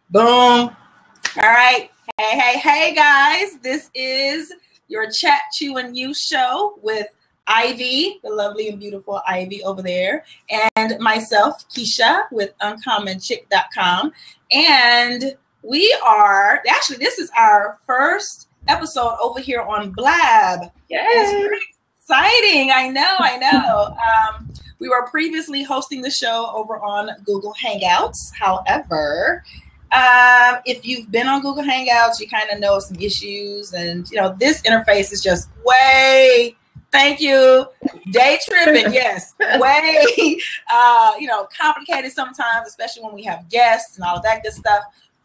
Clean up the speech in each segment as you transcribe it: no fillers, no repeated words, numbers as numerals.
Boom. All right. Hey, guys. This is your Chat, Chew, and You show with Ivy, the lovely and beautiful Ivy over there, and myself, Keisha, with uncommonchick.com. And this is our first episode over here on Blab. Yay. It's pretty exciting. I know. We were previously hosting the show over on Google Hangouts. However, if you've been on Google Hangouts, you kind of know some issues, and this interface is just thank you, day tripping, yes, way complicated sometimes, especially when we have guests and all of that good stuff.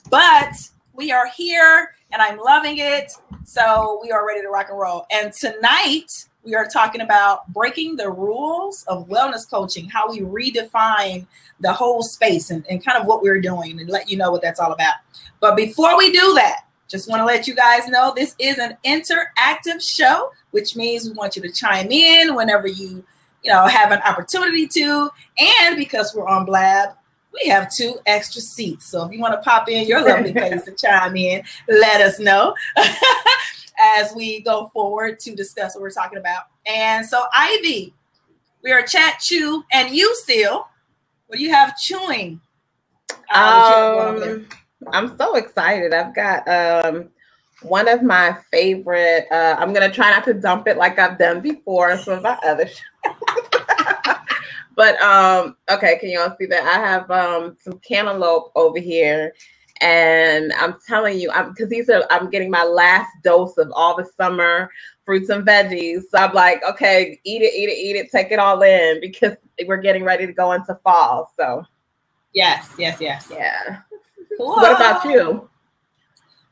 But we are here, and I'm loving it. So we are ready to rock and roll. And tonight we are talking about breaking the rules of wellness coaching, how we redefine the whole space and kind of what we're doing, and let you know what that's all about. But before we do that, just want to let you guys know this is an interactive show, which means we want you to chime in whenever you have an opportunity to. And because we're on Blab, we have 2 extra seats. So if you want to pop in your lovely face and chime in, let us know as we go forward to discuss what we're talking about. And so, Ivy, we are Chat, Chew, and You still. What do you have chewing? I'm so excited. I've got one of my favorite. I'm going to try not to dump it like I've done before in some of my other shows. But, okay, can you all see that? I have some cantaloupe over here. And I'm telling you, because I'm getting my last dose of all the summer fruits and veggies. So I'm like, okay, eat it, take it all in, because we're getting ready to go into fall. So yes. Yeah. Cool. What about you?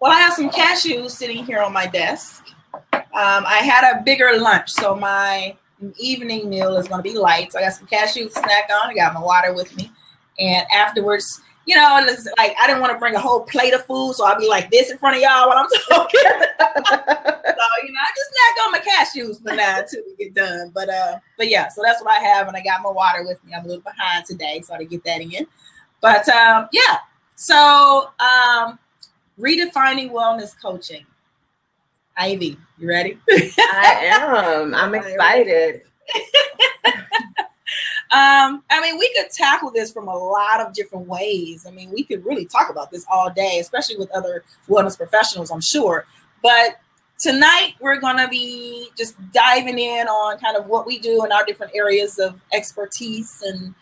Well, I have some cashews sitting here on my desk. I had a bigger lunch, so my evening meal is going to be light. So I got some cashews to snack on. I got my water with me. And afterwards, it's like I didn't want to bring a whole plate of food, so I'll be like this in front of y'all while I'm talking. So, I just snack on my cashews for now until we get done. But yeah, so that's what I have, and I got my water with me. I'm a little behind today, so I get that in. But yeah, so redefining wellness coaching. Ivy, you ready? I am. I'm excited. We could tackle this from a lot of different ways. We could really talk about this all day, especially with other wellness professionals, I'm sure. But tonight, we're going to be just diving in on kind of what we do in our different areas of expertise and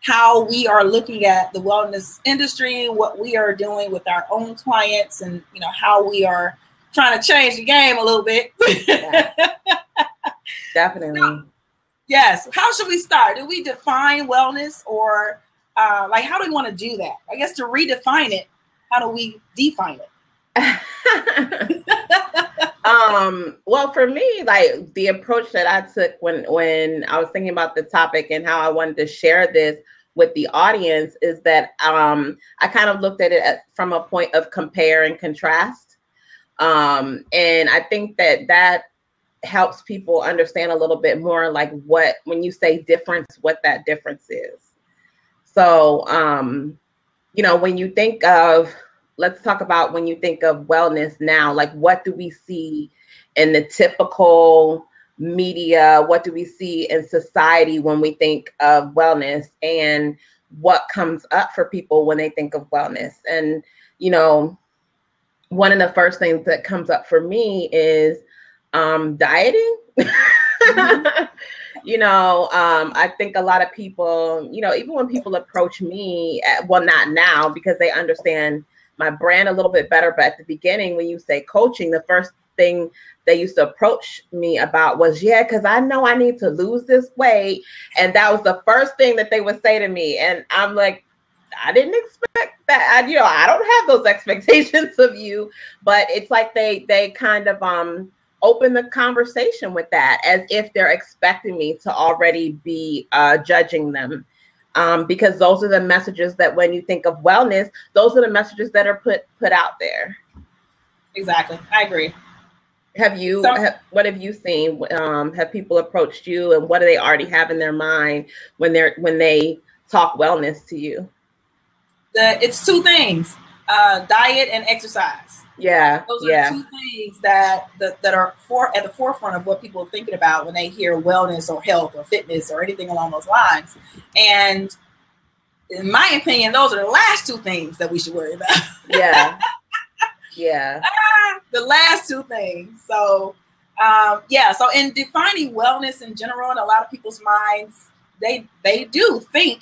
how we are looking at the wellness industry, what we are doing with our own clients, and, how we are trying to change the game a little bit. Yeah. Definitely. So, yes. How should we start? Do we define wellness, or how do we want to do that? I guess to redefine it, how do we define it? Well, for me, like the approach that I took when I was thinking about the topic and how I wanted to share this with the audience is that I kind of looked at it from a point of compare and contrast. And I think that helps people understand a little bit more like when you say difference, what that difference is. So, when you think of, let's talk about when you think of wellness now, like what do we see in the typical media? What do we see in society when we think of wellness, and what comes up for people when they think of wellness? And, one of the first things that comes up for me is dieting. I think a lot of people, even when people approach me, well, not now because they understand my brand a little bit better, but at the beginning, when you say coaching, the first thing they used to approach me about was, because I know I need to lose this weight. And that was the first thing that they would say to me. And I'm like, I didn't expect that. I don't have those expectations of you, but it's like they kind of open the conversation with that as if they're expecting me to already be judging them. Because those are the messages that when you think of wellness, those are the messages that are put out there. Exactly. I agree. What have you seen? Have people approached you, and what do they already have in their mind when they talk wellness to you? It's 2 things. diet and exercise. Yeah. Those are two things that are at the forefront of what people are thinking about when they hear wellness or health or fitness or anything along those lines. And in my opinion, those are the last two things that we should worry about. Yeah. Yeah. The last two things. So, so in defining wellness in general, in a lot of people's minds, they do think,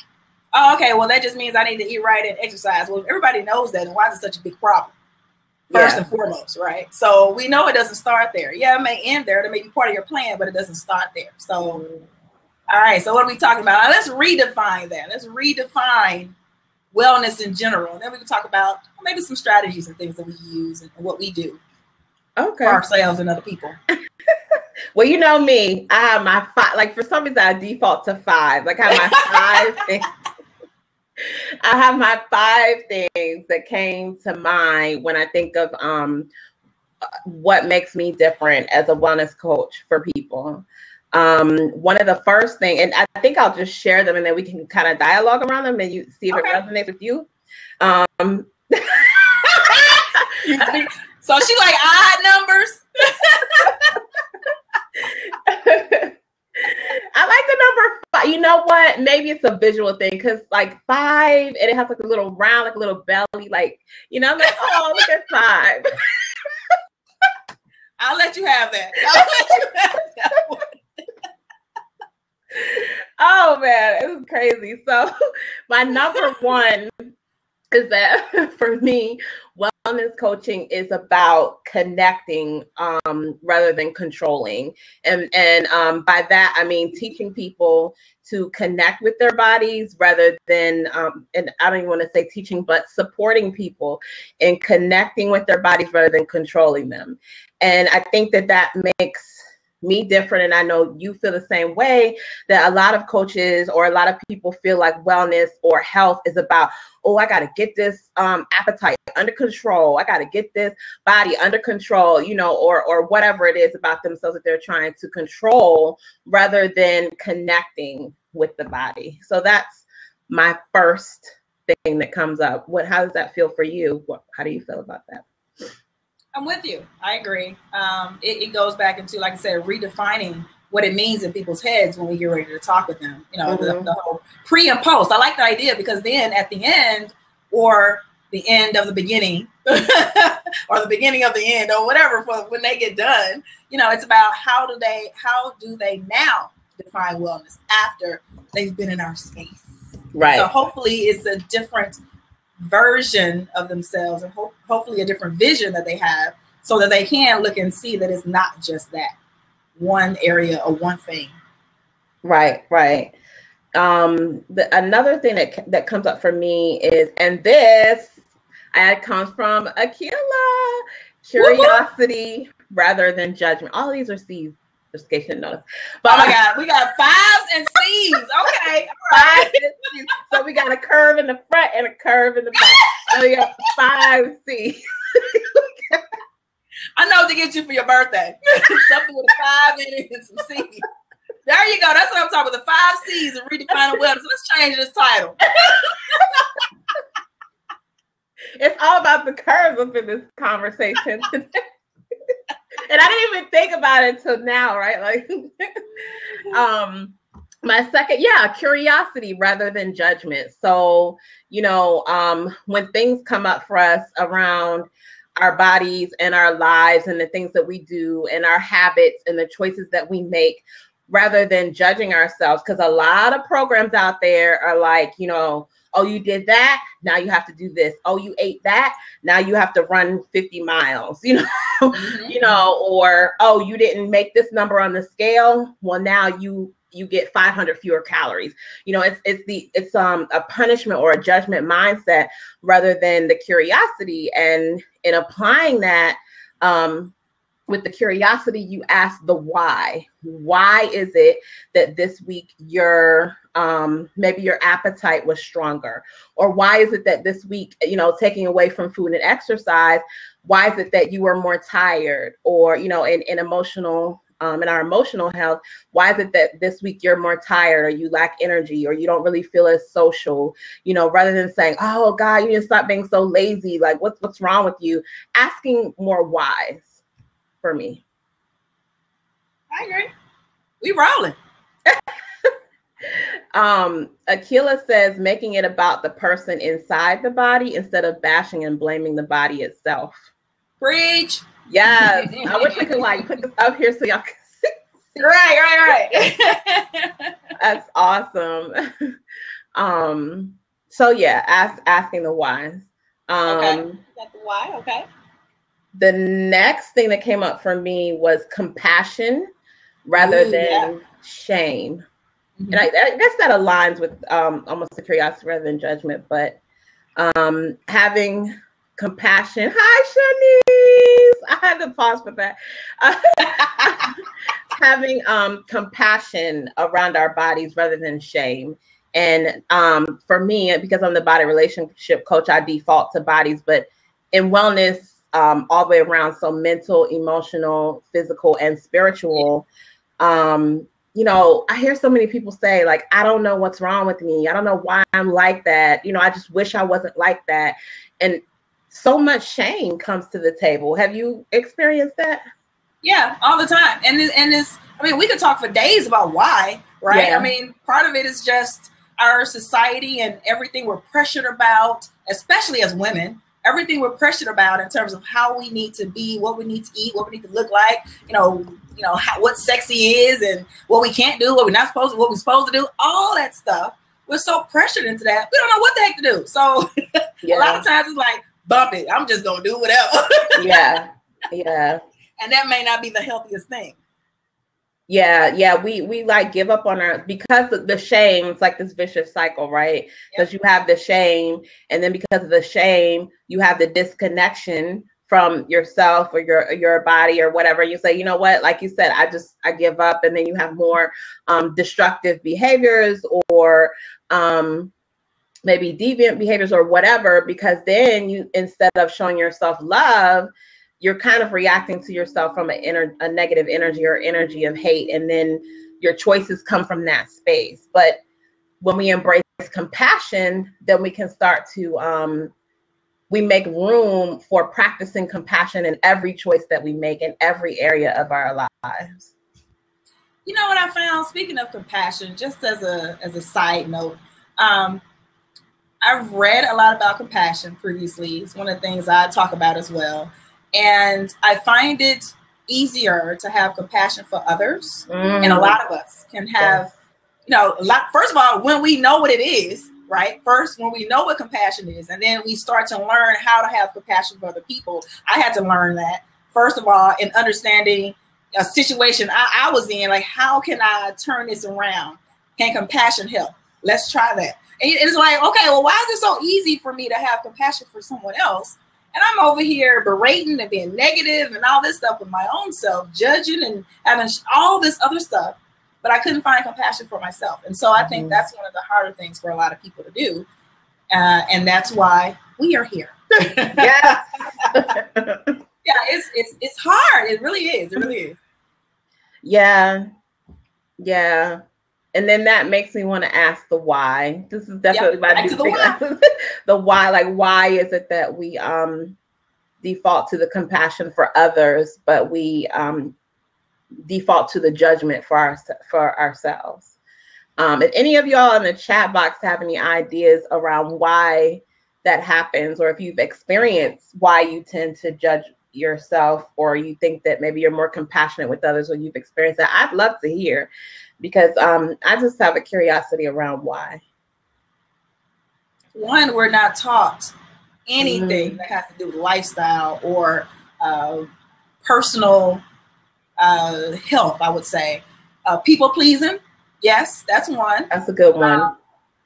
oh, okay, well, that just means I need to eat right and exercise. Well, everybody knows that, and why is it such a big problem? First and foremost, right? So we know it doesn't start there. Yeah, it may end there. It may be part of your plan, but it doesn't start there. So, all right. So what are we talking about? Now, let's redefine that. Let's redefine wellness in general. And then we can talk about maybe some strategies and things that we use and what we do for ourselves and other people. Well, you know me. I have my 5. Like, for some reason, I default to 5. Like, I have my 5 things. I have my 5 things that came to mind when I think of what makes me different as a wellness coach for people. One of the first thing, and I think I'll just share them and then we can kind of dialogue around them and you see if it resonates with you. So she like odd numbers. I like the number 5. You know what? Maybe it's a visual thing because like 5 and it has like a little round, like a little belly, like, you know, I'm like, oh, look at 5. I'll let you have that. I'll let you have that one. Oh man, it was crazy. So my number 1 is that for me, wellness coaching is about connecting rather than controlling. And by that, I mean teaching people to connect with their bodies rather than, and I don't even want to say teaching, but supporting people in connecting with their bodies rather than controlling them. And I think that makes me different, and I know you feel the same way, that a lot of coaches or a lot of people feel like wellness or health is about, oh, I got to get this appetite under control. I got to get this body under control, you know, or whatever it is about themselves that they're trying to control rather than connecting with the body. So that's my first thing that comes up. How does that feel for you? How do you feel about that? I'm with you. I agree. It goes back into, like I said, redefining what it means in people's heads when we get ready to talk with them. You know, the whole pre and post. I like the idea because then at the end or the end of the beginning or the beginning of the end or whatever, for when they get done, you know, it's about how do they now define wellness after they've been in our space. Right. So hopefully it's a different version of themselves and hopefully a different vision that they have so that they can look and see that it's not just that one area or one thing. Right. Another thing that comes up for me is, and this comes from Akila, curiosity rather than judgment. All these are C's. Just in case you didn't notice. But oh my God, we got 5s and C's. Okay. All right. 5 and C's. So we got a curve in the front and a curve in the back. So we got 5 C's. I know what to get you for your birthday. Something with a 5 in it and some C's. There you go. That's what I'm talking about. The 5 C's and redefining wellness. Let's change this title. It's all about the curves up in this conversation today. And I didn't even think about it until now, right? Like, my second, curiosity rather than judgment. So, you know, when things come up for us around our bodies and our lives and the things that we do and our habits and the choices that we make, rather than judging ourselves, because a lot of programs out there are like, you know, oh, you did that, now you have to do this. Oh, you ate that, now you have to run 50 miles, you know, you know, or, oh, you didn't make this number on the scale, well, now you get 500 fewer calories. You know, it's a punishment or a judgment mindset rather than the curiosity. And in applying that, with the curiosity, you ask the why. Why is it that this week your maybe your appetite was stronger? Or why is it that this week, you know, taking away from food and exercise, why is it that you were more tired or, you know, in emotional in our emotional health. Why is it that this week you're more tired, or you lack energy, or you don't really feel as social? You know, rather than saying, oh God, you need to stop being so lazy. Like, what's wrong with you? Asking more whys for me. I agree. We rolling. Akila says making it about the person inside the body instead of bashing and blaming the body itself. Preach. Yes. I wish I could like put this up here so y'all can see. Right. That's awesome. So yeah, asking the whys. Okay. Got the why. Okay. The next thing that came up for me was compassion rather than shame. Mm-hmm. And I guess that aligns with almost the curiosity rather than judgment, but having compassion. Hi, Shanice. I had to pause for that. Having compassion around our bodies rather than shame. And for me, because I'm the body relationship coach, I default to bodies, but in wellness, all the way around, so mental, emotional, physical, and spiritual, you know, I hear so many people say, like, I don't know what's wrong with me. I don't know why I'm like that. You know, I just wish I wasn't like that. And so much shame comes to the table. Have you experienced that? Yeah, all the time. And it's, I mean, we could talk for days about why, right? Yeah. I mean, part of it is just our society and everything we're pressured about, especially as women, everything we're pressured about in terms of how we need to be, what we need to eat, what we need to look like, what sexy is and what we can't do, what we're supposed to do, all that stuff. We're so pressured into that. We don't know what the heck to do. So a lot of times it's like, bump it. I'm just going to do whatever. Yeah. And that may not be the healthiest thing. Yeah. We like give up on because of the shame. It's like this vicious cycle, right? Because you have the shame, and then because of the shame, you have the disconnection from yourself or your body or whatever. You say, you know what, like you said, I give up, and then you have more destructive behaviors or maybe deviant behaviors or whatever, because then you, instead of showing yourself love, you're kind of reacting to yourself from a negative energy or energy of hate. And then your choices come from that space. But when we embrace compassion, then we can start to, we make room for practicing compassion in every choice that we make in every area of our lives. You know what I found, speaking of compassion, just as a side note, I've read a lot about compassion previously. It's one of the things I talk about as well. And I find it easier to have compassion for others. And a lot of us can have, first of all, when we know what it is, right? First, when we know what compassion is, and then we start to learn how to have compassion for other people. I had to learn that, first of all, in understanding a situation I was in, like, how can I turn this around? Can compassion help? Let's try that. And it's like, okay, well, why is it so easy for me to have compassion for someone else? And I'm over here berating and being negative and all this stuff with my own self, judging and having all this other stuff. But I couldn't find compassion for myself. And so I think that's one of the harder things for a lot of people to do. And that's why we are here. Yeah. It's hard. It really is. It really is. Yeah. And then that makes me want to ask the why. This is definitely the why. Like, why is it that we default to the compassion for others, but we default to the judgment for ourselves? If any of y'all in the chat box have any ideas around why that happens, or if you've experienced why you tend to judge yourself, or you think that maybe you're more compassionate with others, or you've experienced that, I'd love to hear. Because I just have a curiosity around why. One, we're not taught anything that has to do with lifestyle or personal health, I would say. People pleasing, yes, that's one. That's a good one.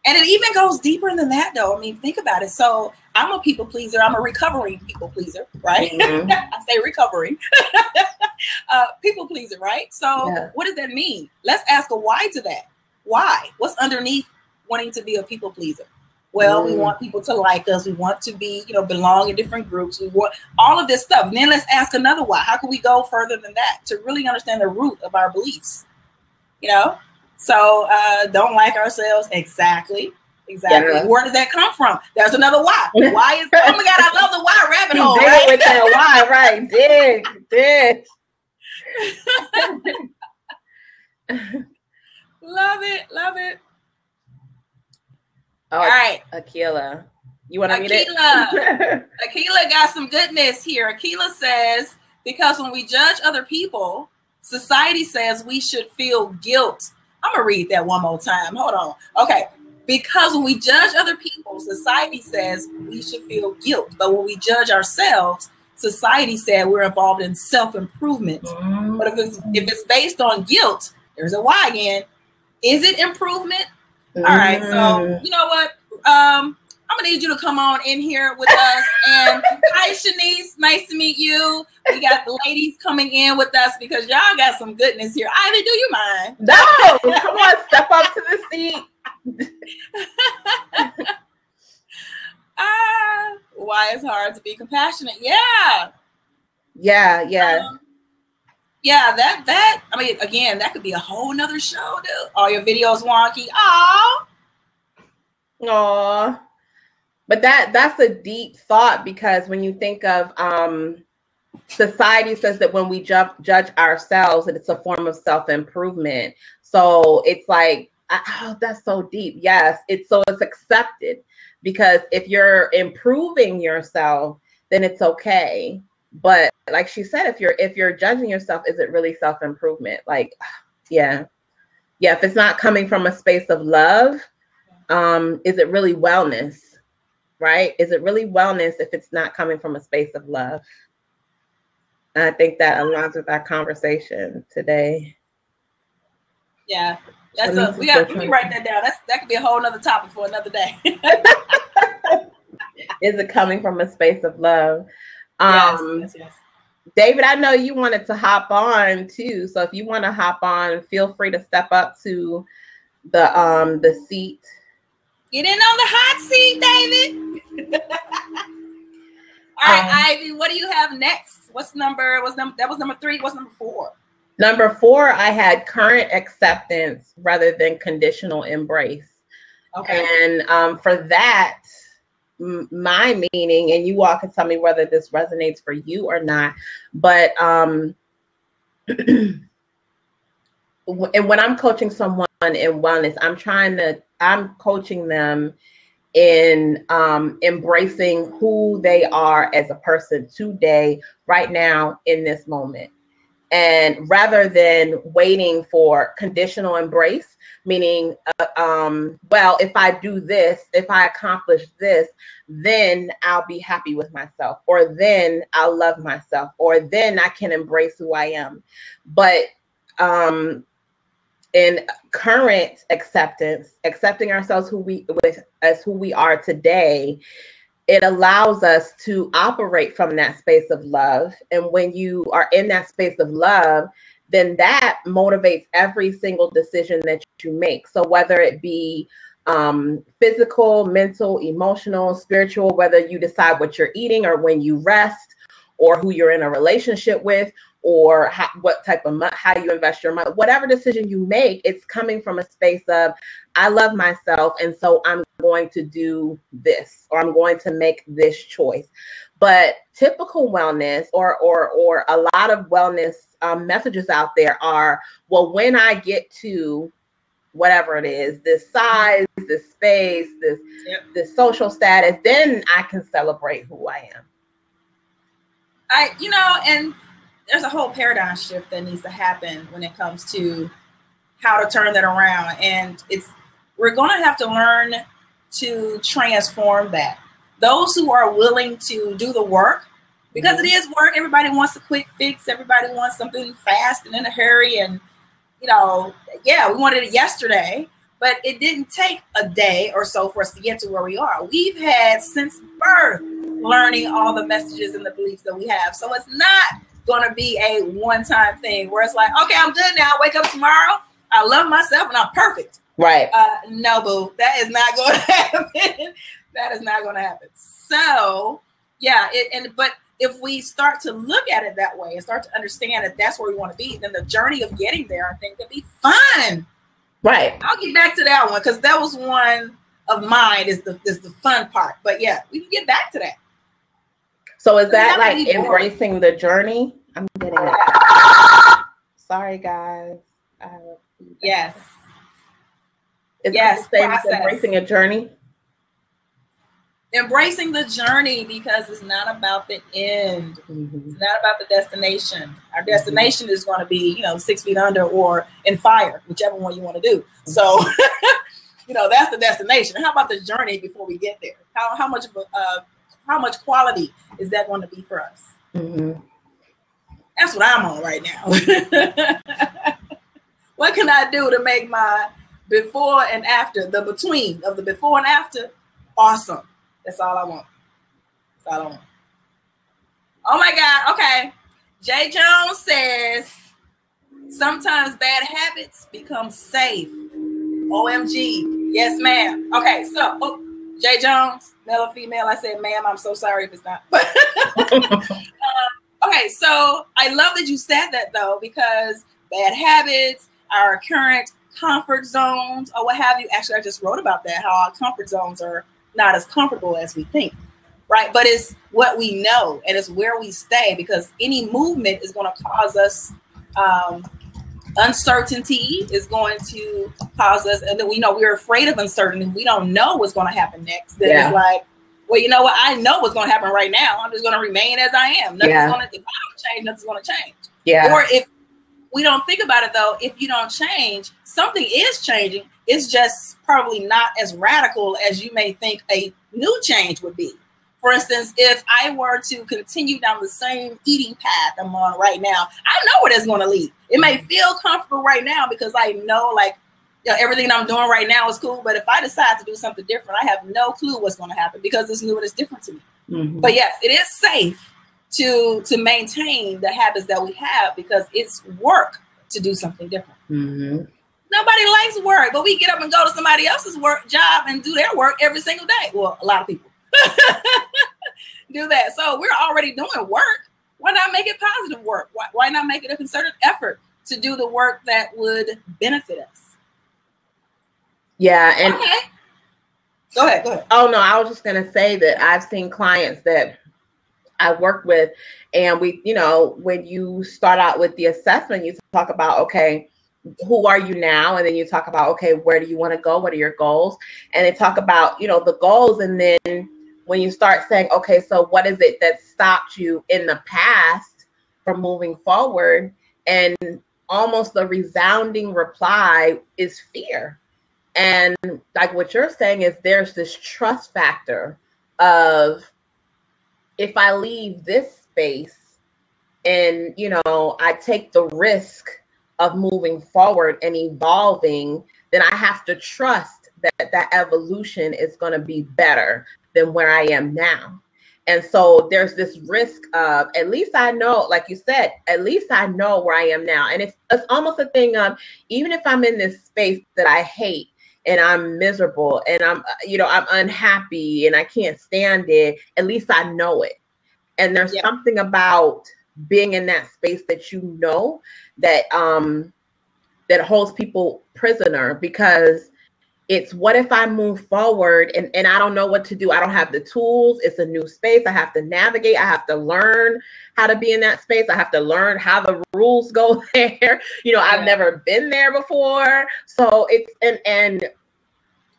And it even goes deeper than that, though. I mean, think about it. So I'm a people pleaser. I'm a recovering people pleaser, right? I say recovering. People pleaser, right? So What does that mean? Let's ask a why to that. Why? What's underneath wanting to be a people pleaser? Well, we want people to like us. We want to be, belong in different groups. We want all of this stuff. And then let's ask another why. How can we go further than that to really understand the root of our beliefs? So don't like ourselves. Exactly. Yeah. Where does that come from? There's another why. Why is, oh my God, I love the why rabbit hole. Right? With that why, right. Dig. Love it. Oh, all right, Akila. You want to read it? Akila got some goodness here. Akila says, because when we judge other people, society says we should feel guilt. I'm going to read that one more time. Hold on. Okay. Because when we judge other people, society says we should feel guilt. But when we judge ourselves, society said we're involved in self-improvement. But if it's based on guilt, there's a why again. Is it improvement? All right, so you know what? I'm gonna need you to come on in here with us. And hi, Shanice, nice to meet you. We got the ladies coming in with us because y'all got some goodness here. Ivy, do you mind? No, come on, step up to the seat. Why it's hard to be compassionate? Yeah. That I mean, again, that could be a whole nother show, dude. All your videos wonky. Aww. But that's a deep thought, because when you think of society says that when we judge ourselves, that it's a form of self-improvement. So it's like, that's so deep. Yes, it's accepted, because if you're improving yourself, then it's okay. But like she said, if you're judging yourself, is it really self-improvement? Like, yeah. If it's not coming from a space of love, is it really wellness? Right? Is it really wellness if it's not coming from a space of love? And I think that aligns with our conversation today. Yeah. Let me write that down. That could be a whole nother topic for another day. Is it coming from a space of love? Yes. David, I know you wanted to hop on too. So if you want to hop on, feel free to step up to the seat. Get in on the hot seat, David. All right, Ivy, what do you have next? That was number 3. What's number 4? Number 4, I had current acceptance rather than conditional embrace. Okay. And for that, my meaning, and you all can tell me whether this resonates for you or not, but and when I'm coaching someone in wellness, I'm coaching them in embracing who they are as a person today, right now, in this moment. And rather than waiting for conditional embrace, meaning, well, if I do this, if I accomplish this, then I'll be happy with myself, or then I'll love myself, or then I can embrace who I am. But in current acceptance, accepting ourselves as who we are today, it allows us to operate from that space of love. And when you are in that space of love, then that motivates every single decision that you make. So whether it be physical, mental, emotional, spiritual, whether you decide what you're eating or when you rest, or who you're in a relationship with, or what type of how you invest your money, whatever decision you make, it's coming from a space of, I love myself, and so I'm going to do this, or I'm going to make this choice. But typical wellness, or a lot of wellness messages out there are, well, when I get to whatever it is, this size, this space, this social status, then I can celebrate who I am. And there's a whole paradigm shift that needs to happen when it comes to how to turn that around. And we're going to have to learn to transform that. Those who are willing to do the work, because it is work. Everybody wants a quick fix. Everybody wants something fast and in a hurry. And, we wanted it yesterday, but it didn't take a day or so for us to get to where we are. We've had since birth learning all the messages and the beliefs that we have. So it's not going to be a one-time thing where it's like, okay, I'm good now. I'll wake up tomorrow. I love myself and I'm perfect. Right. No, boo, that is not going to happen. That is not going to happen. So, yeah, but if we start to look at it that way and start to understand that that's where we want to be, then the journey of getting there, I think, could be fun. Right. I'll get back to that one because that was one of mine is the fun part. But yeah, we can get back to that. So is that like embracing the journey? I'm getting it. Sorry, guys. Yes. Yes. Embracing a journey. Embracing the journey because it's not about the end. Mm-hmm. It's not about the destination. Our destination is going to be, 6 feet under or in fire, whichever one you want to do. Mm-hmm. So, that's the destination. How about the journey before we get there? How much quality is that going to be for us? Mm-hmm. That's what I'm on right now. What can I do to make my before and after, the between of the before and after, awesome? That's all I want. That's all I want. Oh my God. Okay. Jay Jones says, sometimes bad habits become safe. OMG. Yes, ma'am. Okay. So, Jay Jones, male or female, I said, ma'am, I'm so sorry if it's not. Okay. So I love that you said that though, because bad habits, our current comfort zones or what have you. Actually, I just wrote about that, how our comfort zones are not as comfortable as we think, right? But it's what we know and it's where we stay because any movement is going to cause us uncertainty is going to cause us, and then we're afraid of uncertainty. We don't know what's going to happen next. Then it's like, well, you know what? I know what's going to happen right now. I'm just going to remain as I am. If I don't change, nothing's going to change. Yeah. Or if we don't think about it though, if you don't change, something is changing. It's just probably not as radical as you may think a new change would be. For instance, if I were to continue down the same eating path I'm on right now, I know where that's going to lead. It may feel comfortable right now because I know everything I'm doing right now is cool. But if I decide to do something different, I have no clue what's going to happen because it's new and it's different to me. Mm-hmm. But yes, it is safe to maintain the habits that we have because it's work to do something different. Mm-hmm. Nobody likes work, but we get up and go to somebody else's job and do their work every single day. Well, a lot of people do that. So we're already doing work. Why not make it positive work? Why not make it a concerted effort to do the work that would benefit us? Yeah. And okay. Go ahead. Oh, no, I was just going to say that I've seen clients that I work with and we, when you start out with the assessment, you talk about, okay, who are you now? And then you talk about, okay, where do you want to go? What are your goals? And they talk about, the goals. And then when you start saying, okay, so what is it that stopped you in the past from moving forward? And almost the resounding reply is fear. And like what you're saying is there's this trust factor of if I leave this space and, I take the risk of moving forward and evolving, then I have to trust that evolution is going to be better than where I am now. And so there's this risk of, at least I know, like you said, at least I know where I am now. And it's almost a thing of, even if I'm in this space that I hate and I'm miserable and I'm unhappy and I can't stand it, at least I know it. And there's something about being in that space that that that holds people prisoner, because it's what if I move forward and I don't know what to do. I don't have the tools. It's a new space. I have to navigate. I have to learn how to be in that space. I have to learn how the rules go there. I've never been there before. So it's, and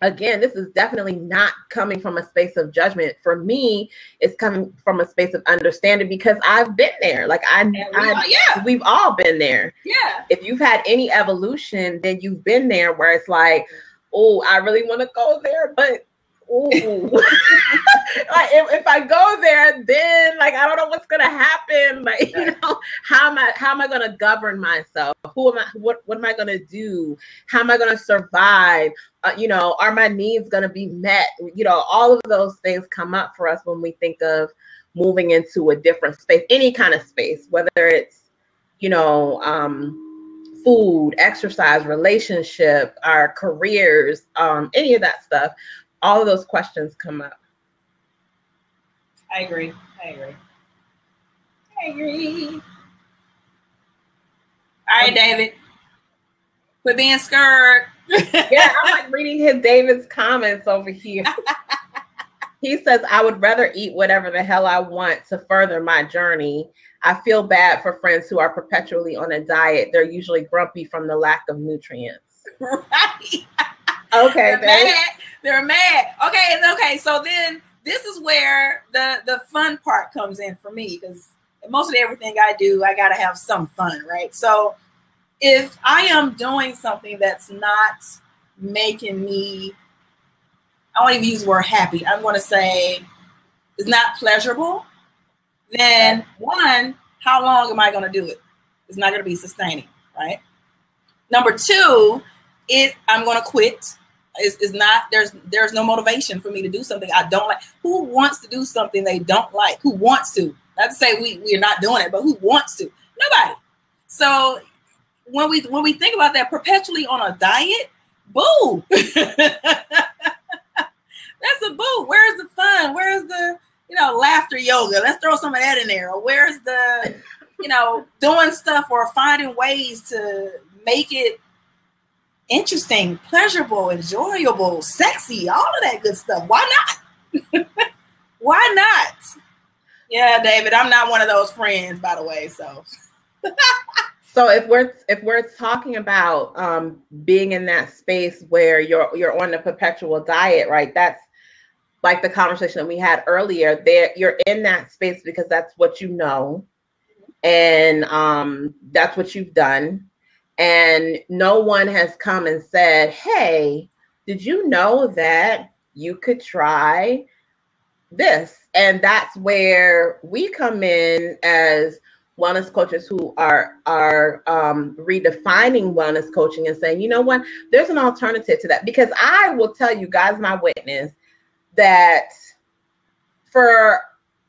again, this is definitely not coming from a space of judgment. For me, it's coming from a space of understanding because I've been there. Like we've all been there. Yeah. If you've had any evolution, then you've been there where it's like, oh, I really want to go there, but like if I go there, then I don't know what's gonna happen. How am I gonna govern myself? What am I gonna do? How am I gonna survive? Are my needs gonna be met? All of those things come up for us when we think of moving into a different space, any kind of space, whether it's food, exercise, relationship, our careers, any of that stuff, all of those questions come up. I agree. All right, David. Quit being scared. Yeah, I'm like reading David's comments over here. He says, I would rather eat whatever the hell I want to further my journey. I feel bad for friends who are perpetually on a diet. They're usually grumpy from the lack of nutrients. Right. Okay. They're mad. Okay. So then this is where the fun part comes in for me, because mostly everything I do, I got to have some fun, right? So if I am doing something that's not making me, I won't even use the word happy, I'm going to say it's not pleasurable, then one, how long am I going to do it? It's not going to be sustaining, right? Number two, I'm going to quit. Is not, there's no motivation for me to do something I don't like. Who wants to do something they don't like? Who wants to? Not to say we're not doing it, but who wants to? Nobody. So when we think about that, perpetually on a diet, boo. That's a boo. Where's the fun? Where's the, laughter yoga? Let's throw some of that in there. Or where's the, doing stuff or finding ways to make it interesting, pleasurable, enjoyable, sexy, all of that good stuff. Why not? Why not? Yeah, David, I'm not one of those friends, by the way. So So if we're talking about being in that space where you're on a perpetual diet, right? That's like the conversation that we had earlier. There, you're in that space because that's what you know, and that's what you've done. And no one has come and said, hey, did you know that you could try this? And that's where we come in as wellness coaches who are redefining wellness coaching and saying, you know what, there's an alternative to that. Because I will tell you guys, my witness, that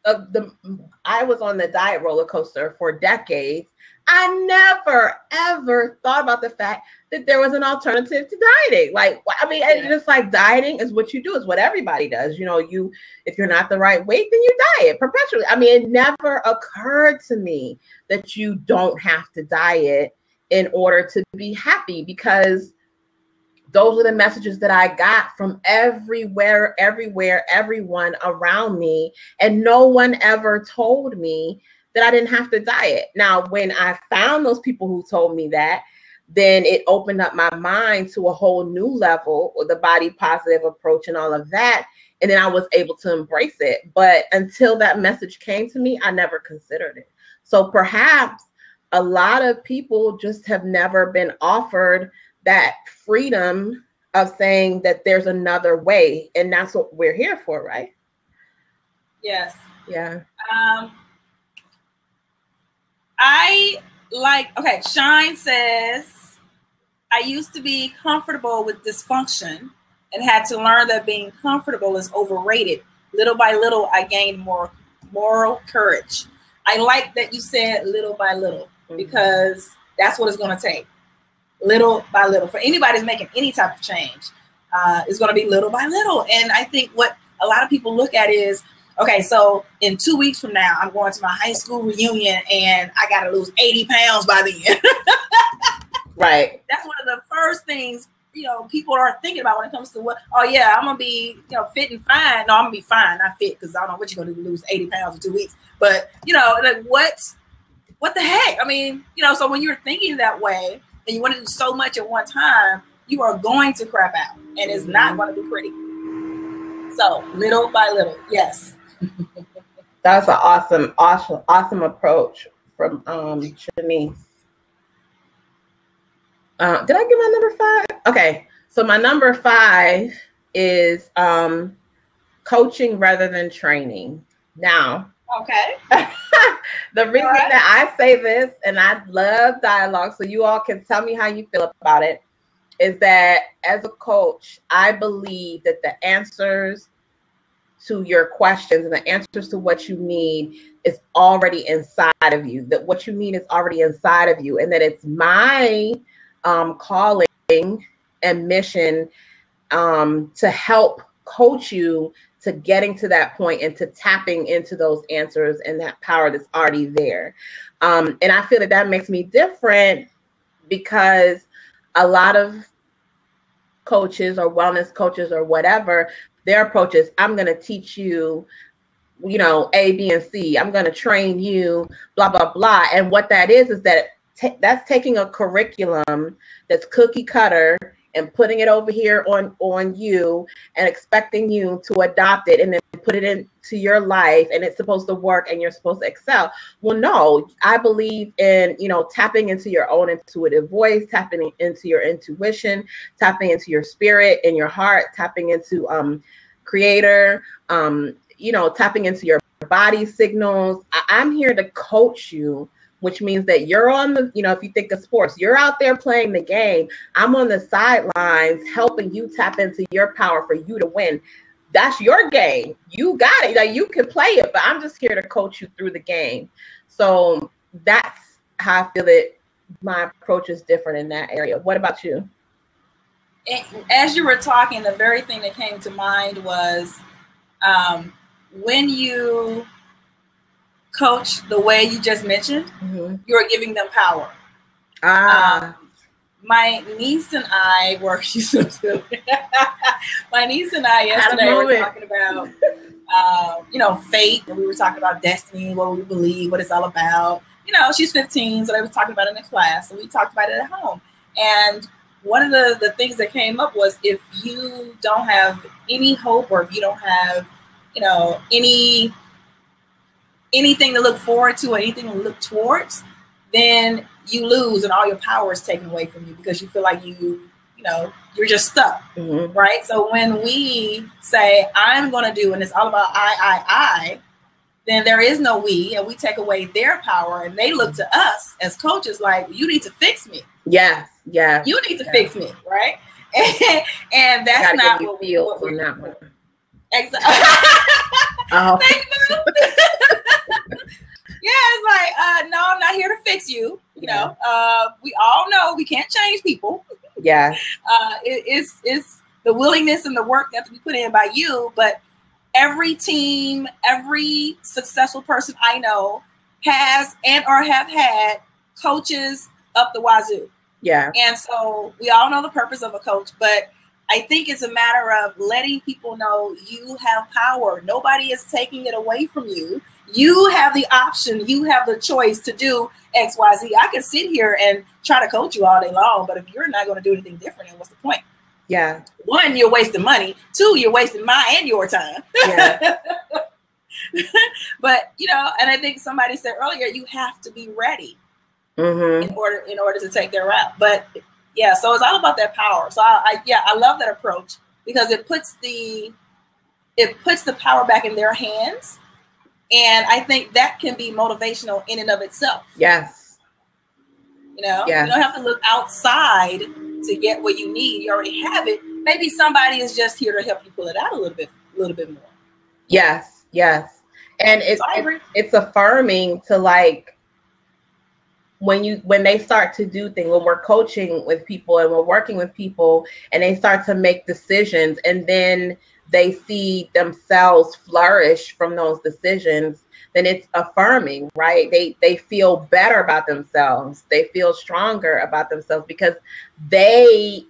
I was on the diet roller coaster for decades. I never, ever thought about the fact that there was an alternative to dieting. Like, I mean, it's just like dieting is what you do, is what everybody does. If you're not the right weight, then you diet perpetually. I mean, it never occurred to me that you don't have to diet in order to be happy, because those are the messages that I got from everywhere, everyone around me. And no one ever told me that I didn't have to diet. Now, when I found those people who told me that, then it opened up my mind to a whole new level with the body positive approach and all of that. And then I was able to embrace it. But until that message came to me, I never considered it. So perhaps a lot of people just have never been offered that freedom of saying that there's another way. And that's what we're here for, right? Yes. Yeah. Shine says, I used to be comfortable with dysfunction and had to learn that being comfortable is overrated. Little by little, I gained more moral courage. I like that you said little by little, because that's what it's going to take. Little by little. For anybody who's making any type of change, it's going to be little by little. And I think what a lot of people look at is, okay, so in 2 weeks from now, I'm going to my high school reunion and I got to lose 80 pounds by then. Right. That's one of the first things, people are thinking about when it comes to I'm going to be, fit and fine. No, I'm going to be fine, not fit, because I don't know what you're going to do to lose 80 pounds in 2 weeks. But, what the heck? I mean, so when you're thinking that way and you want to do so much at one time, you are going to crap out and it's not going to be pretty. So little by little, yes. That's an awesome approach from Shanice. Did I get my number 5? Okay, so my number 5 is coaching rather than training. Now, okay. The reason that I say this, and I love dialogue, so you all can tell me how you feel about it, is that as a coach, I believe that the answers to your questions and the answers to what you need is already inside of you, that what you need is already inside of you, and that it's my calling and mission to help coach you to getting to that point and to tapping into those answers and that power that's already there. And I feel that that makes me different because a lot of coaches or wellness coaches or whatever, their approach is, I'm going to teach you, you know, A, B, and C. I'm going to train you, blah, blah, blah. And what that is that that's taking a curriculum that's cookie cutter and putting it over here on you and expecting you to adopt it and then put it into your life and it's supposed to work and you're supposed to excel. Well, no, I believe in, you know, tapping into your own intuitive voice, tapping into your intuition, tapping into your spirit and your heart, tapping into creator, you know, tapping into your body signals. I'm here to coach you, which means that you're on the, you know, if you think of sports, you're out there playing the game. I'm on the sidelines helping you tap into your power for you to win. That's your game. You got it. Like, you can play it, but I'm just here to coach you through the game. So that's how I feel that my approach is different in that area. What about you? As you were talking, the very thing that came to mind was when you coach the way you just mentioned, you're giving them power. My niece and I were my niece and I yesterday were talking about you know, fate, and we were talking about destiny, what we believe, what it's all about. You know, she's 15, so they were talking about it in the class, and we talked about it at home. And one of the things that came up was, if you don't have any hope, or if you don't have, you know, anything to look forward to or anything to look towards, then you lose and all your power is taken away from you because you feel like you know, you're just stuck, right? So when we say, I'm going to do, and it's all about I, then there is no we, and we take away their power, and they look to us as coaches like, you need to fix me. Yes. You need to fix me, right? And that's not what we're doing. Exactly. Thank you. Yeah, it's like, no, I'm not here to fix you. You know, we all know we can't change people. Yeah. It's the willingness and the work that has to be put in by you. But every team, every successful person I know has and or have had coaches up the wazoo. Yeah. And so we all know the purpose of a coach, but I think it's a matter of letting people know you have power. Nobody is taking it away from you. You have the option. You have the choice to do X, Y, Z. I can sit here and try to coach you all day long, but if you're not going to do anything different, then what's the point? Yeah. One, you're wasting money. Two, you're wasting my and your time. Yeah. But, you know, and I think somebody said earlier, you have to be ready in order to take their route. But yeah, so it's all about that power. So I love that approach because it puts the power back in their hands. And I think that can be motivational in and of itself. Yes. You know, you don't have to look outside to get what you need. You already have it. Maybe somebody is just here to help you pull it out a little bit more. Yes. And it's affirming to, like, when they start to do things, when we're coaching with people and we're working with people and they start to make decisions and then they see themselves flourish from those decisions, then it's affirming, right? They feel better about themselves. They feel stronger about themselves because they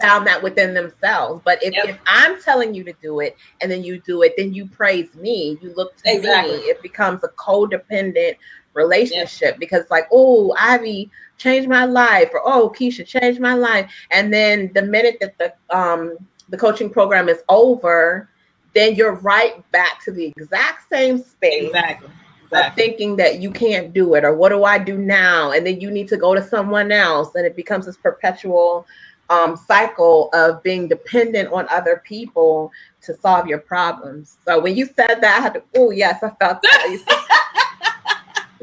found that within themselves. But if I'm telling you to do it and then you do it, then you praise me. You look to me. It becomes a codependent relationship because, like, oh, Ivy changed my life, or oh, Keisha changed my life. And then the minute that the coaching program is over, then you're right back to the exact same space. Exactly. Of thinking that you can't do it, or what do I do now? And then you need to go to someone else, and it becomes this perpetual cycle of being dependent on other people to solve your problems. So when you said that, I had to, oh yes, I felt that.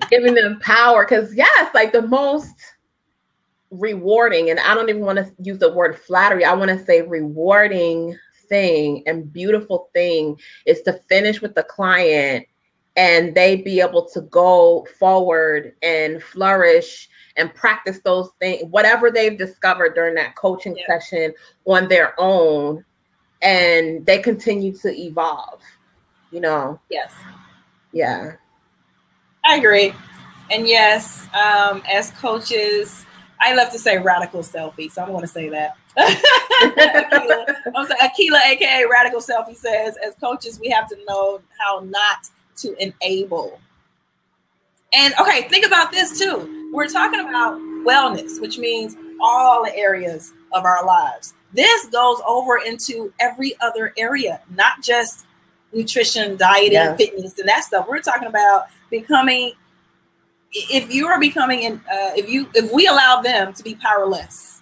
Giving them power, because yes, like the most rewarding, and I don't even want to use the word flattery, I want to say rewarding thing and beautiful thing is to finish with the client and they be able to go forward and flourish and practice those things, whatever they've discovered during that coaching session on their own, and they continue to evolve, you know? Yes. Yeah. I agree. And yes, as coaches, I love to say radical selfie, so I'm going to say that. Akila, aka Radical Selfie, says, as coaches, we have to know how not to enable. And okay, think about this too. We're talking about wellness, which means all areas of our lives. This goes over into every other area, not just nutrition, dieting, fitness, and that stuff. We're talking about becoming. If you are becoming, if we allow them to be powerless,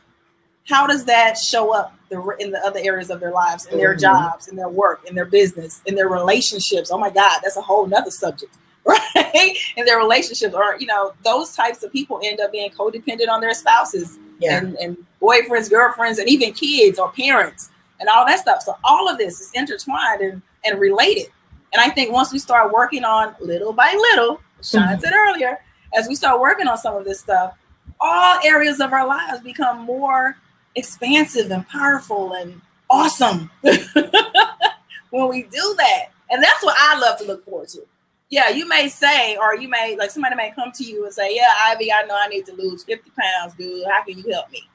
how does that show up in the other areas of their lives, in their jobs, in their work, in their business, in their relationships? Oh my God, that's a whole nother subject, right? In their relationships, or, you know, those types of people end up being codependent on their spouses and boyfriends, girlfriends, and even kids or parents and all that stuff. So all of this is intertwined and related. And I think once we start working on little by little, Sean said earlier, as we start working on some of this stuff, all areas of our lives become more expansive and powerful and awesome when we do that. And that's what I love to look forward to. Yeah, you may say, or you may, like, somebody may come to you and say, yeah, Ivy, I know I need to lose 50 pounds, dude. How can you help me?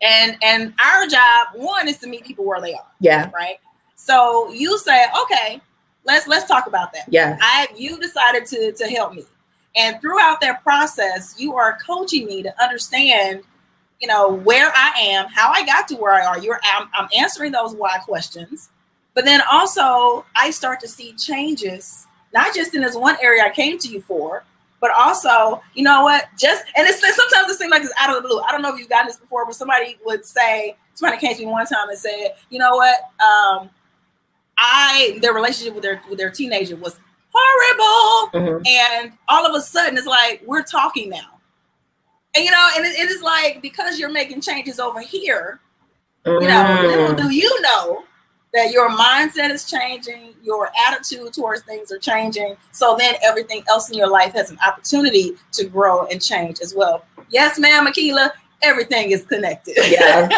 And our job, one, is to meet people where they are. Yeah. Right? So you say, okay, let's talk about that. Yeah. You decided to help me. And throughout that process, you are coaching me to understand, you know, where I am, how I got to where I are. I'm answering those why questions. But then also I start to see changes, not just in this one area I came to you for, but also, you know what, and sometimes it seems like it's out of the blue. I don't know if you've gotten this before, but somebody came to me one time and said, you know what, their relationship with their teenager was horrible. And all of a sudden it's like, we're talking now. And, you know, and it is like, because you're making changes over here, you know, little do you know that your mindset is changing, your attitude towards things are changing. So then everything else in your life has an opportunity to grow and change as well. Yes, ma'am, Akila, everything is connected. Yes,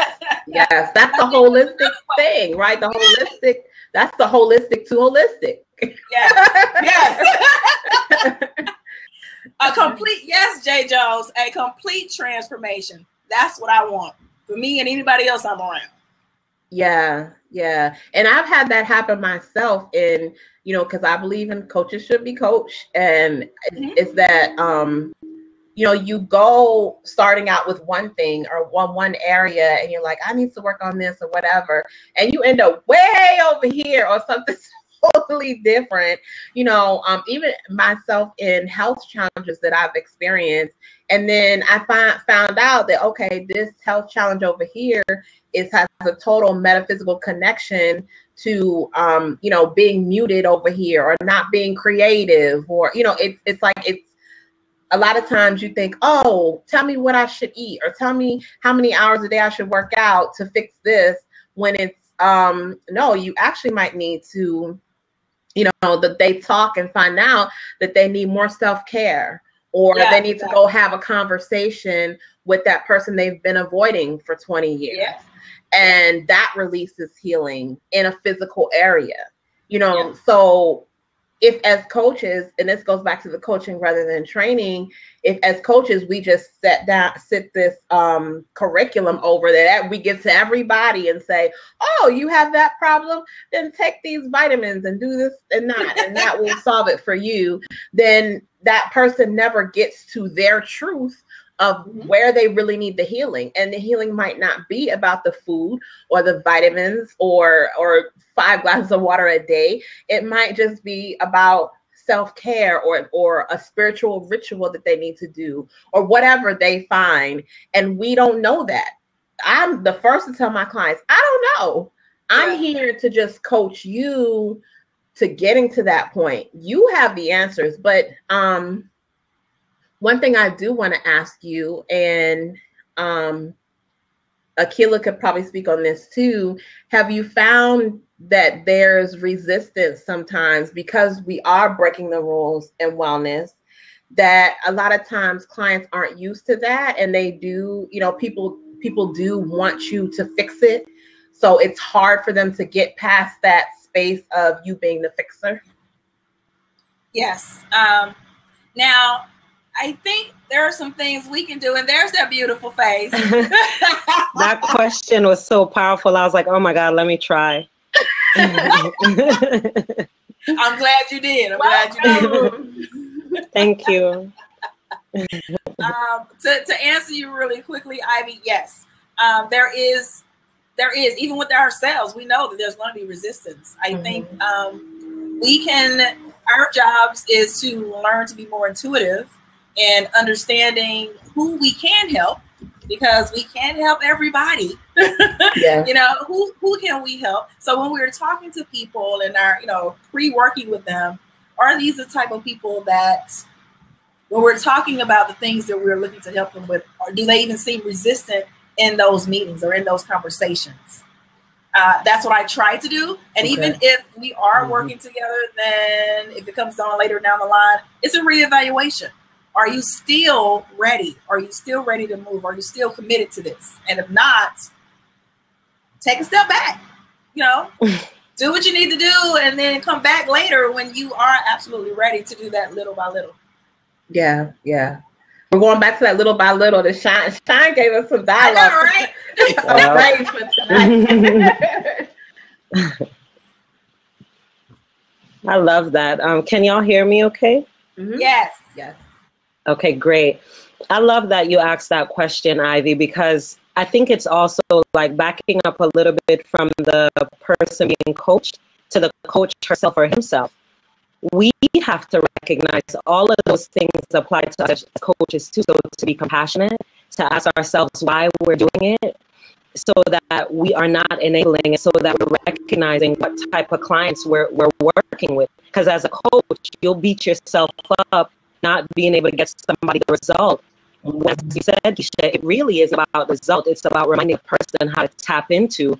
yes, that's the holistic thing, right? That's the holistic to holistic. Yes. A complete, yes, Jay Jones, a complete transformation. That's what I want for me and anybody else I'm around. Yeah, yeah. And I've had that happen myself in, you know, because I believe in coaches should be coached. And it's that, you know, you go starting out with one thing or one area and you're like, I need to work on this or whatever. And you end up way over here or something totally different, you know, even myself in health challenges that I've experienced. And then I found out that, okay, this health challenge over here has a total metaphysical connection to, you know, being muted over here or not being creative, or, you know, it's a lot of times you think, oh, tell me what I should eat or tell me how many hours a day I should work out to fix this, when it's, no, you actually might need to, you know, that they talk and find out that they need more self-care, or they need to go have a conversation with that person they've been avoiding for 20 years. Yeah. And that releases healing in a physical area, you know. So if as coaches, and this goes back to the coaching rather than training, if as coaches we just sit this curriculum over that we give to everybody and say, oh, you have that problem, then take these vitamins and do this and that will solve it for you, then that person never gets to their truth of where they really need the healing. And the healing might not be about the food or the vitamins or 5 glasses of water a day. It might just be about self-care or a spiritual ritual that they need to do or whatever they find. And we don't know that. I'm the first to tell my clients, I don't know. I'm here to just coach you to getting to that point. You have the answers, but one thing I do want to ask you, and Akila could probably speak on this too. Have you found that there's resistance sometimes because we are breaking the rules in wellness, that a lot of times clients aren't used to that, and they do, you know, people do want you to fix it. So it's hard for them to get past that space of you being the fixer? Yes. Now, I think there are some things we can do, and there's that beautiful face. That question was so powerful. I was like, oh my God, let me try. I'm glad you did. I'm glad you did. Thank you. To answer you really quickly, Ivy, yes. There is, even with ourselves, we know that there's going to be resistance. I think our jobs is to learn to be more intuitive and understanding who we can help, because we can't help everybody. Yeah. You know, who can we help? So when we're talking to people and are, you know, pre-working with them, are these the type of people that when we're talking about the things that we're looking to help them with, or do they even seem resistant in those meetings or in those conversations? That's what I try to do. And even if we are working together, then if it comes on later down the line, it's a reevaluation. Are you still ready? Are you still ready to move? Are you still committed to this? And if not, take a step back, you know, do what you need to do, and then come back later when you are absolutely ready to do that little by little. Yeah, yeah. We're going back to that little by little. The Shine gave us some dialogue. I know, right? For tonight. I love that. Can y'all hear me okay? Mm-hmm. Yes. Yes. Okay, great. I love that you asked that question, Ivy, because I think it's also like backing up a little bit from the person being coached to the coach herself or himself. We have to recognize all of those things apply to us as coaches too. So to be compassionate, to ask ourselves why we're doing it, so that we are not enabling it, so that we're recognizing what type of clients we're working with. Because as a coach, you'll beat yourself up not being able to get somebody the result. As you said, Keisha, it really is about the result. It's about reminding a person how to tap into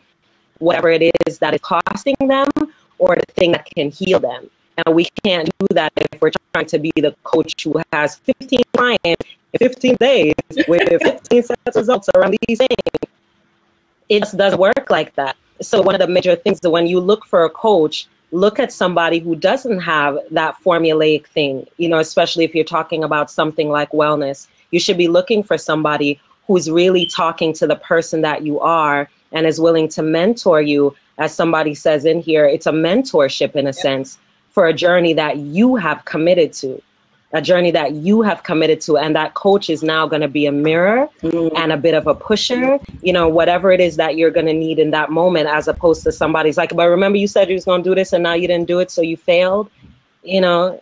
whatever it is that is costing them or the thing that can heal them. And we can't do that if we're trying to be the coach who has 15 clients in 15 days with 15 sets of results around these things. It just doesn't work like that. So one of the major things that when you look for a coach, look at somebody who doesn't have that formulaic thing, you know, especially if you're talking about something like wellness. You should be looking for somebody who's really talking to the person that you are and is willing to mentor you. As somebody says in here, it's a mentorship in a sense for a journey that you have committed to. A journey that you have committed to, and that coach is now going to be a mirror and a bit of a pusher, you know, whatever it is that you're going to need in that moment, as opposed to somebody's like, but remember you said you was going to do this and now you didn't do it, so you failed. You know,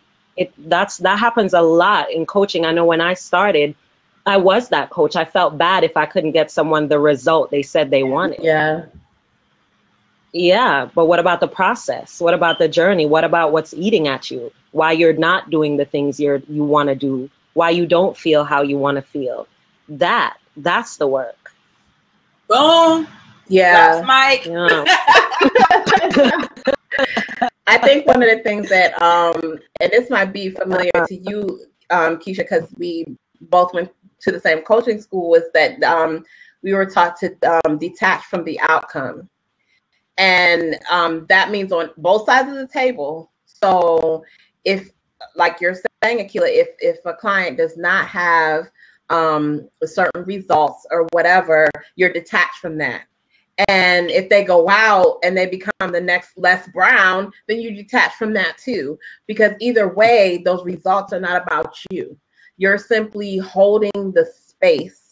that happens a lot in coaching. I know when I started, I was that coach. I felt bad if I couldn't get someone the result they said they wanted. Yeah, but what about the process? What about the journey? What about what's eating at you? Why you're not doing the things you want to do? Why you don't feel how you want to feel? That's the work. Boom. Yeah. That's Mike. Yeah. I think one of the things that, and this might be familiar to you, Keisha, because we both went to the same coaching school, is that we were taught to detach from the outcome. And that means on both sides of the table. So if, like you're saying, Akila, if a client does not have certain results or whatever, you're detached from that. And if they go out and they become the next Les Brown, then you detach from that too. Because either way, those results are not about you. You're simply holding the space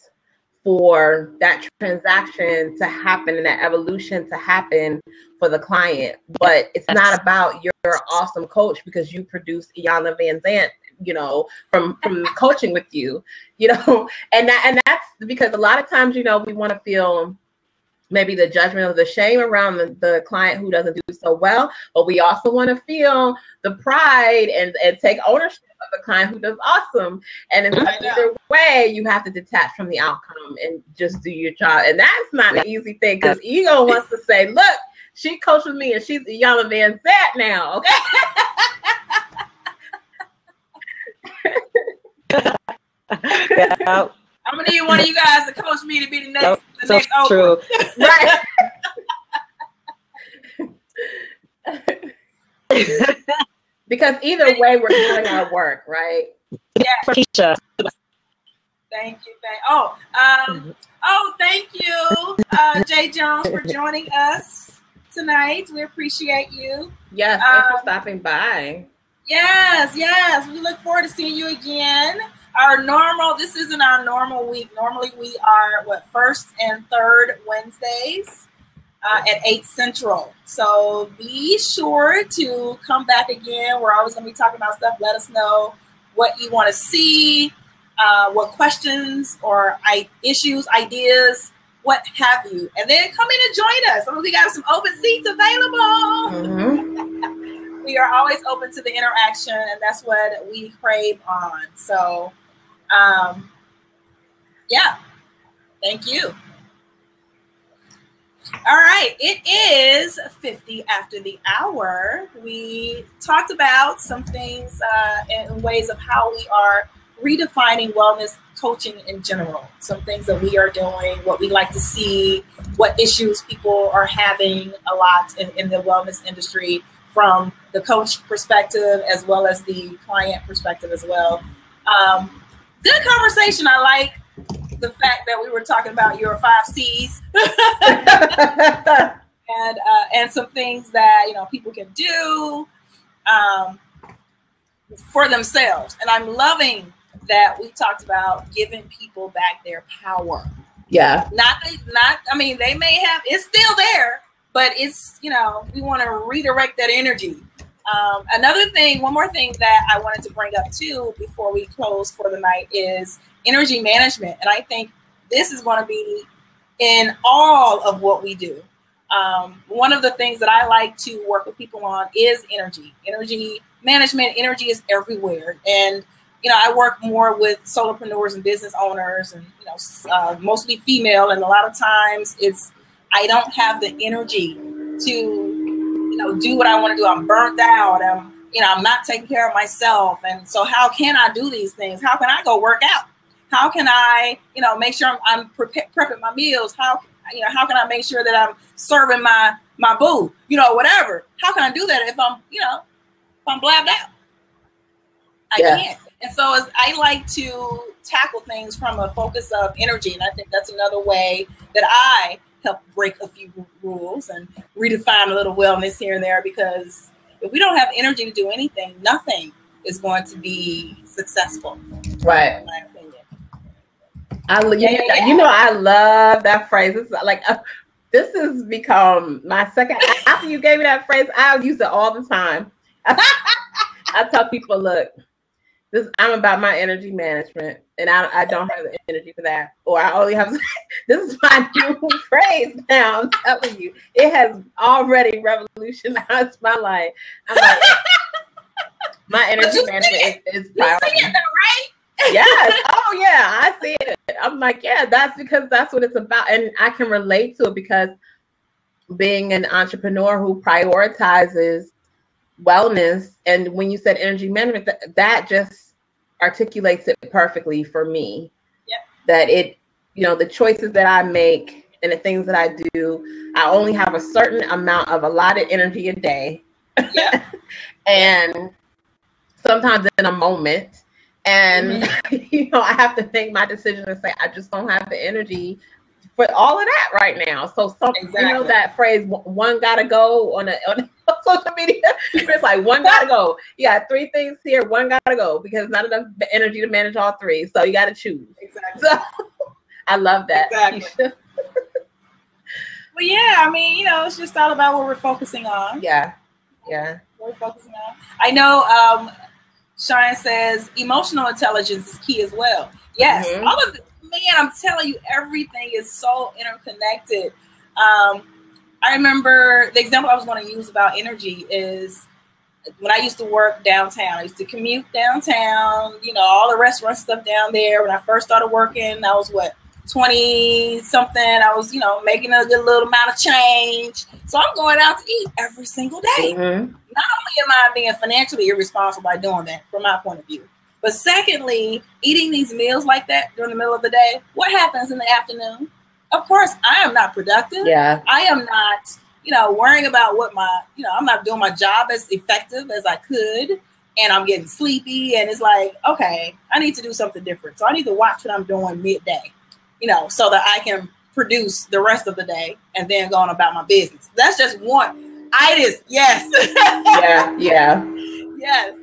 for that transaction to happen and that evolution to happen for the client. But it's not about you're an awesome coach because you produced Iyanla Van Zant, you know, from coaching with you, you know, and that's because a lot of times, you know, we want to feel maybe the judgment or the shame around the client who doesn't do so well, but we also want to feel the pride and take ownership the kind who does awesome. And it's either way, you have to detach from the outcome and just do your job. And that's not an easy thing because ego wants to say, look, she coached with me and she's a Yana Van Zant now. Okay. Yeah. I'm gonna need one of you guys to coach me to be the next Oprah. True. Right. Because either way, we're doing our work, right? Yeah. Thank you. Thank you, Jay Jones, for joining us tonight. We appreciate you. Yes, thanks for stopping by. Yes. We look forward to seeing you again. This isn't our normal week. Normally we are first and third Wednesdays at 8 Central. So be sure to come back again. We're always going to be talking about stuff. Let us know what you want to see, what questions or issues, ideas, what have you. And then come in and join us. We got some open seats available. Mm-hmm. We are always open to the interaction, and that's what we crave on. So, thank you. All right, it is 50 after the hour. We talked about some things and ways of how we are redefining wellness coaching in general. Some things that we are doing, what we like to see, what issues people are having a lot in the wellness industry from the coach perspective as well as the client perspective as well. Good conversation. I like the fact that we were talking about your 5 C's and some things that people can do for themselves. And I'm loving that we talked about giving people back their power. Yeah. They may have, it's still there, but it's, we want to redirect that energy. One more thing that I wanted to bring up too before we close for the night is energy management. And I think this is going to be in all of what we do. One of the things that I like to work with people on is energy management. Energy is everywhere. And, I work more with solopreneurs and business owners and, mostly female. And a lot of times I don't have the energy to, do what I want to do. I'm burnt out. I'm not taking care of myself. And so how can I do these things? How can I go work out? How can I, make sure I'm prepping my meals? How can I make sure that I'm serving my boo, whatever? How can I do that if I'm blabbed out? I can't. And so I like to tackle things from a focus of energy. And I think that's another way that I help break a few rules and redefine a little wellness here and there, because if we don't have energy to do anything, nothing is going to be successful. Right. In my opinion. I love that phrase. It's like, this has become my second, after you gave me that phrase, I'll use it all the time. I tell people, look, I'm about my energy management, and I don't have the energy for that. Or I only have, this is my new phrase now. I'm telling you, it has already revolutionized my life. I'm like, my energy management is priority. You see it though, right? Yes. Oh yeah, I see it. I'm like, yeah, that's because that's what it's about. And I can relate to it because being an entrepreneur who prioritizes wellness, and when you said energy management, that just articulates it perfectly for me. Yep. That it, the choices that I make and the things that I do, I only have a certain amount of allotted energy a day. Yep. And sometimes in a moment. And, I have to make my decision and say, I just don't have the energy for all of that right now. So exactly. That phrase, one gotta go on social media, it's like one gotta go. You got 3 things here, one gotta go, because not enough energy to manage all 3. So you gotta choose. Exactly. So I love that. Exactly. Well, yeah, it's just all about what we're focusing on. Yeah. What we're focusing on. I know Cheyenne says emotional intelligence is key as well. Yes. Mm-hmm. All of Man, I'm telling you, everything is so interconnected. I remember the example I was going to use about energy is, when I used to work downtown, I used to commute downtown, you know, all the restaurant stuff down there. When I first started working, I was 20 something. I was, you know, making a good little amount of change. So I'm going out to eat every single day. Mm-hmm. Not only am I being financially irresponsible by doing that, from my point of view, but secondly, eating these meals like that during the middle of the day, what happens in the afternoon? Of course, I am not productive. Yeah. I am not, you know, worrying about what I'm not doing my job as effective as I could. And I'm getting sleepy. And it's like, okay, I need to do something different. So I need to watch what I'm doing midday, you know, so that I can produce the rest of the day and then go on about my business. That's just one. Itis, yes. Yeah. Yes.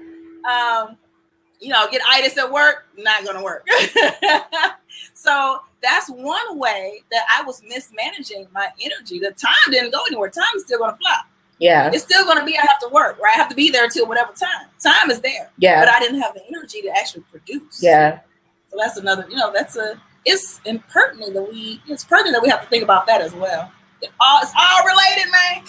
You know, get itis at work, not going to work. So that's one way that I was mismanaging my energy. The time didn't go anywhere. Time is still going to fly. Yeah. It's still going to be, I have to work, right? I have to be there till whatever time. Time is there. Yeah. But I didn't have the energy to actually produce. Yeah. So that's another, you know, it's pertinent that we have to think about that as well. It's all related, man.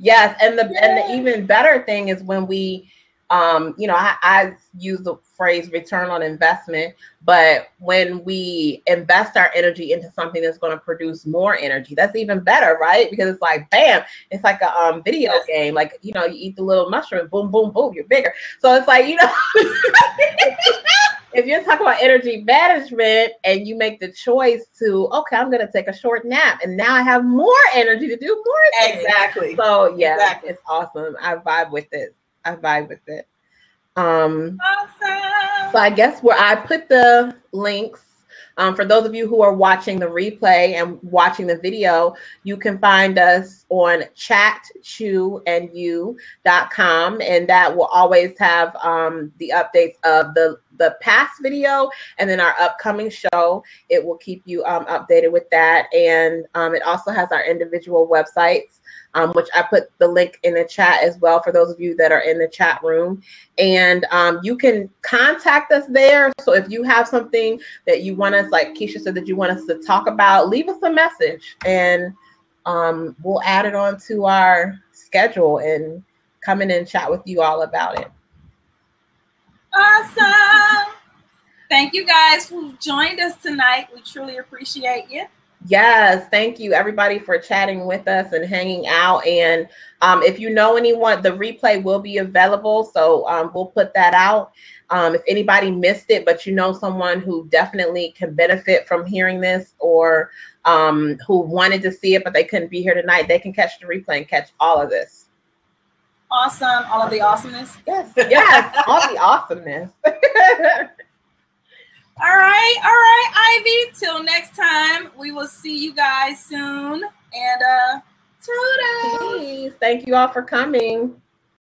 Yes. And the even better thing is when we, you know, I use the phrase return on investment, but when we invest our energy into something that's going to produce more energy, that's even better, right? Because it's like, bam, it's like a video game. Like, you know, you eat the little mushroom, boom, boom, boom, you're bigger. So it's like, you know, if you're talking about energy management and you make the choice to, okay, I'm going to take a short nap and now I have more energy to do more things. Exactly. So yeah, It's awesome. I vibe with it. Awesome. So I guess where I put the links, for those of you who are watching the replay and watching the video, you can find us on chatchuandyou.com, and that will always have the updates of the past video and then our upcoming show. It will keep you updated with that, and it also has our individual websites, which I put the link in the chat as well for those of you that are in the chat room. And you can contact us there. So if you have something that you want us, like Keisha said, that you want us to talk about, leave us a message and we'll add it on to our schedule and come in and chat with you all about it. Awesome. Thank you guys who joined us tonight. We truly appreciate you. Yes, thank you everybody for chatting with us and hanging out. And if you know anyone, the replay will be available, so we'll put that out. If anybody missed it, but you know someone who definitely can benefit from hearing this, or who wanted to see it but they couldn't be here tonight, they can catch the replay and catch all of this. Awesome. All of the awesomeness. Yes, all the awesomeness. All right, Ivy. Till next time, we will see you guys soon. And toodles. Thank you all for coming.